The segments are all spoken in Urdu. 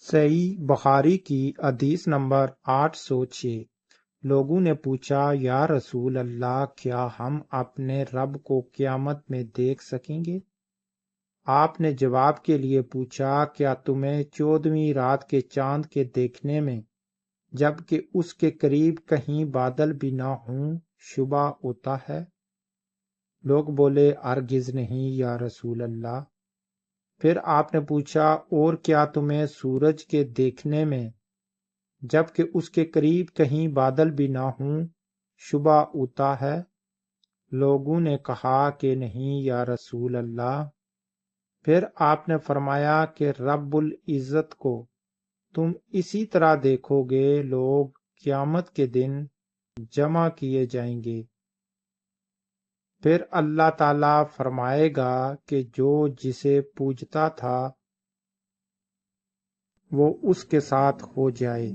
صحیح بخاری کی حدیث نمبر 806۔ لوگوں نے پوچھا، یا رسول اللہ، کیا ہم اپنے رب کو قیامت میں دیکھ سکیں گے؟ آپ نے جواب کے لیے پوچھا، کیا تمہیں 14ویں رات کے چاند کے دیکھنے میں، جبکہ اس کے قریب کہیں بادل بھی نہ ہوں، شبہ ہوتا ہے؟ لوگ بولے، ہرگز نہیں یا رسول اللہ۔ پھر آپ نے پوچھا، اور کیا تمہیں سورج کے دیکھنے میں، جبکہ اس کے قریب کہیں بادل بھی نہ ہوں، شبہ ہوتا ہے؟ لوگوں نے کہا کہ نہیں یا رسول اللہ۔ پھر آپ نے فرمایا کہ رب العزت کو تم اسی طرح دیکھو گے، لوگ قیامت کے دن جمع کیے جائیں گے۔ پھر اللہ تعالیٰ فرمائے گا کہ جو جسے پوجتا تھا وہ اس کے ساتھ ہو جائے۔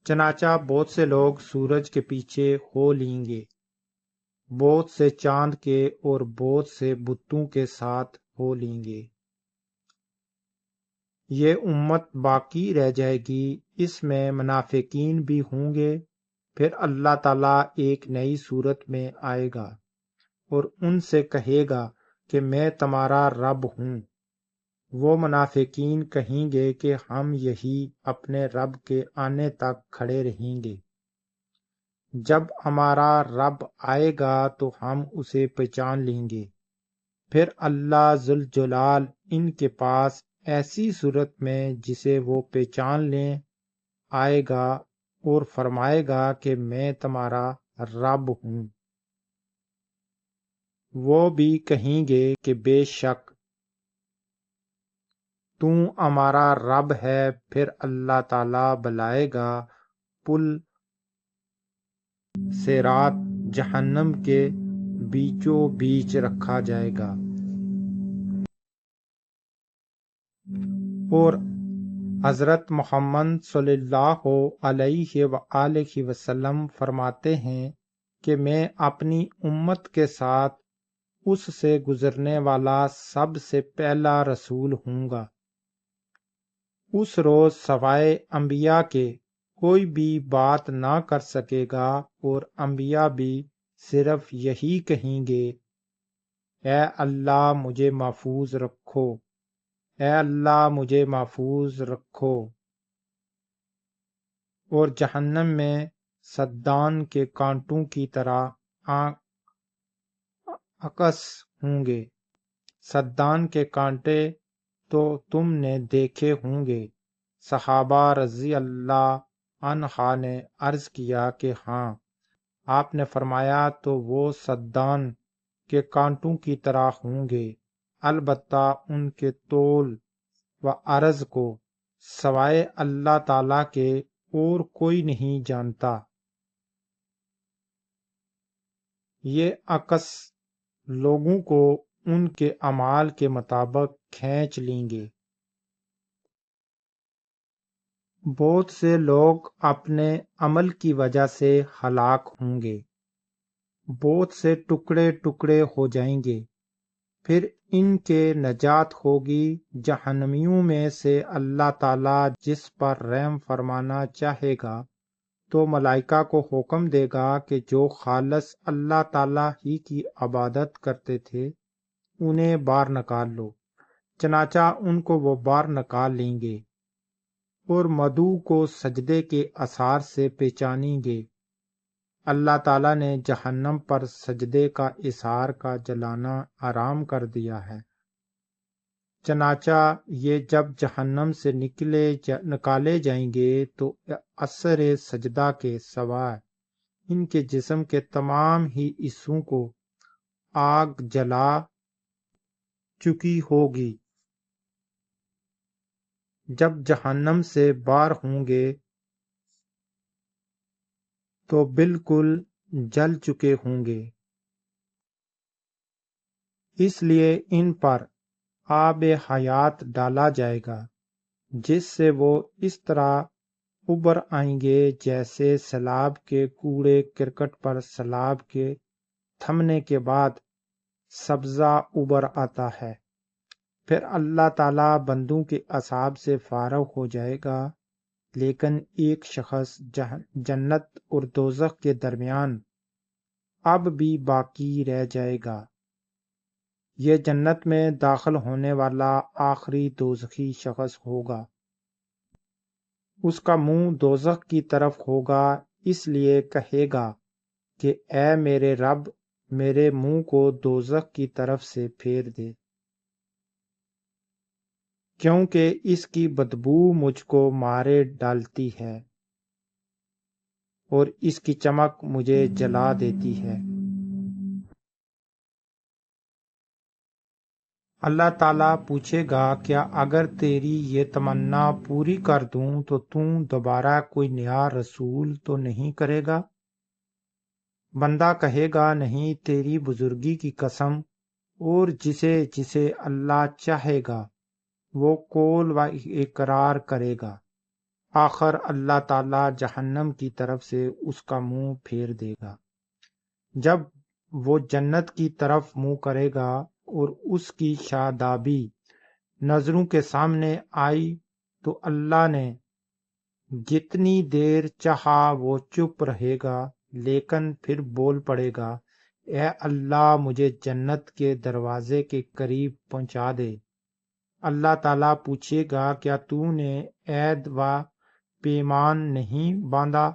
چنانچہ بہت سے لوگ سورج کے پیچھے ہو لیں گے، بہت سے چاند کے اور بہت سے بتوں کے ساتھ ہو لیں گے۔ یہ امت باقی رہ جائے گی، اس میں منافقین بھی ہوں گے۔ پھر اللہ تعالیٰ ایک نئی صورت میں آئے گا اور ان سے کہے گا کہ میں تمہارا رب ہوں۔ وہ منافقین کہیں گے کہ ہم یہی اپنے رب کے آنے تک کھڑے رہیں گے۔ جب ہمارا رب آئے گا تو ہم اسے پہچان لیں گے۔ پھر اللہ ذوالجلال ان کے پاس ایسی صورت میں جسے وہ پہچان لیں آئے گا اور فرمائے گا کہ میں تمہارا رب ہوں۔ وہ بھی کہیں گے کہ بے شک تو ہمارا رب ہے۔ پھر اللہ تعالیٰ بلائے گا، پل صراط جہنم کے بیچوں بیچ رکھا جائے گا، اور حضرت محمد صلی اللہ علیہ وآلہ وسلم فرماتے ہیں کہ میں اپنی امت کے ساتھ اس سے گزرنے والا سب سے پہلا رسول ہوں گا۔ اس روز سوائے انبیاء کے کوئی بھی بات نہ کر سکے گا، اور انبیاء بھی صرف یہی کہیں گے، اے اللہ مجھے محفوظ رکھو، اے اللہ مجھے محفوظ رکھو۔ اور جہنم میں صدان کے کانٹوں کی طرح عکس ہوں گے۔ صدان کے کانٹے تو تم نے دیکھے ہوں گے۔ صحابہ رضی اللہ عنہا نے عرض کیا کہ ہاں۔ آپ نے فرمایا تو وہ صدان کے کانٹوں کی طرح ہوں گے، البتہ ان کے طول و عرض کو سوائے اللہ تعالیٰ کے اور کوئی نہیں جانتا۔ یہ عکس لوگوں کو ان کے اعمال کے مطابق کھینچ لیں گے۔ بہت سے لوگ اپنے عمل کی وجہ سے ہلاک ہوں گے، بہت سے ٹکڑے ٹکڑے ہو جائیں گے۔ پھر ان کے نجات ہوگی۔ جہنمیوں میں سے اللہ تعالیٰ جس پر رحم فرمانا چاہے گا تو ملائکہ کو حکم دے گا کہ جو خالص اللہ تعالیٰ ہی کی عبادت کرتے تھے انہیں باہر نکال لو۔ چنانچہ ان کو وہ باہر نکال لیں گے اور مدعو کو سجدے کے اثار سے پہچانیں گے۔ اللہ تعالیٰ نے جہنم پر سجدے کا اثار کا جلانا حرام کر دیا ہے۔ چنانچہ یہ جب جہنم سے نکالے جائیں گے تو اثر سجدہ کے سوائے ان کے جسم کے تمام ہی حصوں کو آگ جلا چکی ہوگی۔ جب جہنم سے باہر ہوں گے تو بالکل جل چکے ہوں گے، اس لیے ان پر آب حیات ڈالا جائے گا، جس سے وہ اس طرح ابھر آئیں گے جیسے سیلاب کے کوڑے کرکٹ پر سیلاب کے تھمنے کے بعد سبزہ ابر آتا ہے۔ پھر اللہ تعالیٰ بندوں کے اعصاب سے فارغ ہو جائے گا، لیکن ایک شخص جنت اور دوزخ کے درمیان اب بھی باقی رہ جائے گا۔ یہ جنت میں داخل ہونے والا آخری دوزخی شخص ہوگا۔ اس کا منہ دوزخ کی طرف ہوگا، اس لیے کہے گا کہ اے میرے رب، میرے منہ کو دوزخ کی طرف سے پھیر دے، کیونکہ اس کی بدبو مجھ کو مارے ڈالتی ہے اور اس کی چمک مجھے جلا دیتی ہے۔ اللہ تعالیٰ پوچھے گا، کیا اگر تیری یہ تمنا پوری کر دوں تو دوبارہ کوئی نیا رسول تو نہیں کرے گا؟ بندہ کہے گا، نہیں، تیری بزرگی کی قسم، اور جسے جسے اللہ چاہے گا وہ قول و اقرار کرے گا۔ آخر اللہ تعالیٰ جہنم کی طرف سے اس کا منہ پھیر دے گا۔ جب وہ جنت کی طرف منہ کرے گا اور اس کی شادابی نظروں کے سامنے آئی تو اللہ نے جتنی دیر چاہا وہ چپ رہے گا، لیکن پھر بول پڑے گا، اے اللہ، مجھے جنت کے دروازے کے قریب پہنچا دے۔ اللہ تعالیٰ پوچھے گا، کیا تو نے عہد و پیمان نہیں باندھا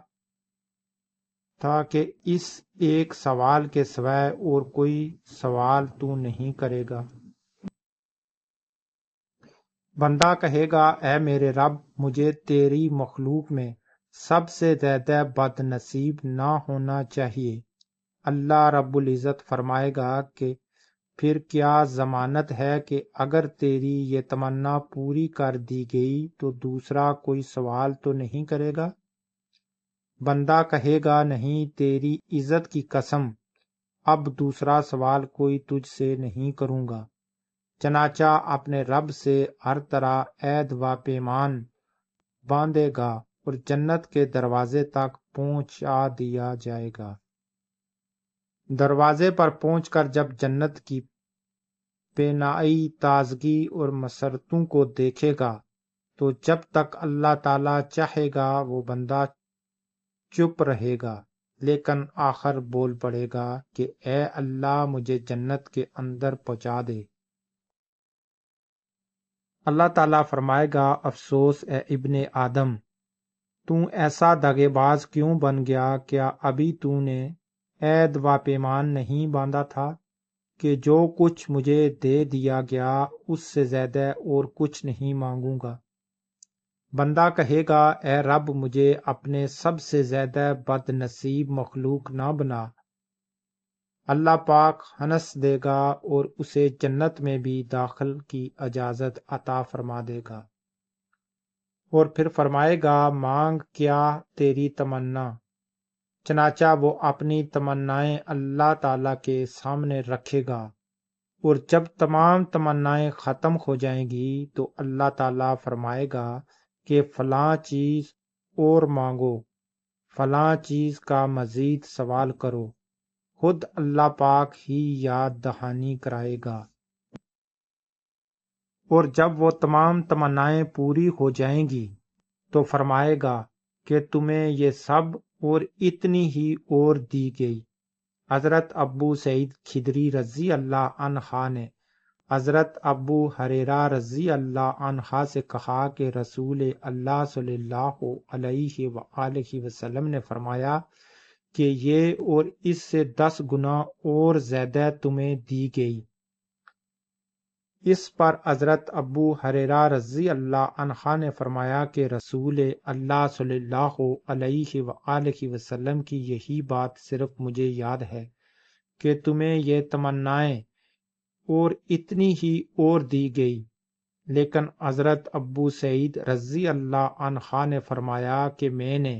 تھا کہ اس ایک سوال کے سوائے اور کوئی سوال تو نہیں کرے گا؟ بندہ کہے گا، اے میرے رب، مجھے تیری مخلوق میں سب سے زیادہ بد نصیب نہ ہونا چاہیے۔ اللہ رب العزت فرمائے گا کہ پھر کیا ضمانت ہے کہ اگر تیری یہ تمنا پوری کر دی گئی تو دوسرا کوئی سوال تو نہیں کرے گا؟ بندہ کہے گا، نہیں، تیری عزت کی قسم، اب دوسرا سوال کوئی تجھ سے نہیں کروں گا۔ چنانچہ اپنے رب سے ہر طرح عہد و پیمان باندھے گا اور جنت کے دروازے تک پہنچا دیا جائے گا۔ دروازے پر پہنچ کر جب جنت کی پینائی، تازگی اور مسرتوں کو دیکھے گا تو جب تک اللہ تعالیٰ چاہے گا وہ بندہ چپ رہے گا، لیکن آخر بول پڑے گا کہ اے اللہ، مجھے جنت کے اندر پہنچا دے۔ اللہ تعالیٰ فرمائے گا، افسوس اے ابن آدم، تو ایسا دغے باز کیوں بن گیا؟ کیا ابھی تو نے عہد و پیمان نہیں باندھا تھا کہ جو کچھ مجھے دے دیا گیا اس سے زیادہ اور کچھ نہیں مانگوں گا؟ بندہ کہے گا، اے رب، مجھے اپنے سب سے زیادہ بد نصیب مخلوق نہ بنا۔ اللہ پاک ہنس دے گا اور اسے جنت میں بھی داخل کی اجازت عطا فرما دے گا، اور پھر فرمائے گا، مانگ کیا تیری تمنا؟ چنانچہ وہ اپنی تمنائیں اللہ تعالیٰ کے سامنے رکھے گا، اور جب تمام تمنائیں ختم ہو جائیں گی تو اللہ تعالیٰ فرمائے گا کہ فلاں چیز اور مانگو، فلاں چیز کا مزید سوال کرو۔ خود اللہ پاک ہی یاد دہانی کرائے گا، اور جب وہ تمام تمنائیں پوری ہو جائیں گی تو فرمائے گا کہ تمہیں یہ سب اور اتنی ہی اور دی گئی۔ حضرت ابو سعید خدری رضی اللہ عنہ نے حضرت ابو ہریرہ رضی اللہ عنہ سے کہا کہ رسول اللہ صلی اللہ علیہ وآلہ وسلم نے فرمایا کہ یہ اور اس سے 10 گنا اور زیادہ تمہیں دی گئی۔ اس پر حضرت ابو ہریرہ رضی اللہ عنہ نے فرمایا کہ رسول اللہ صلی اللہ علیہ وآلہ وسلم کی یہی بات صرف مجھے یاد ہے کہ تمہیں یہ تمنائیں اور اتنی ہی اور دی گئی، لیکن حضرت ابو سعید رضی اللہ عنہ نے فرمایا کہ میں نے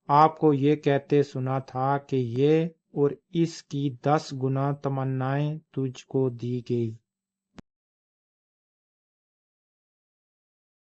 آپ کو یہ کہتے سنا تھا کہ یہ اور اس کی 10 گنا تمنائیں تجھ کو دی گئی۔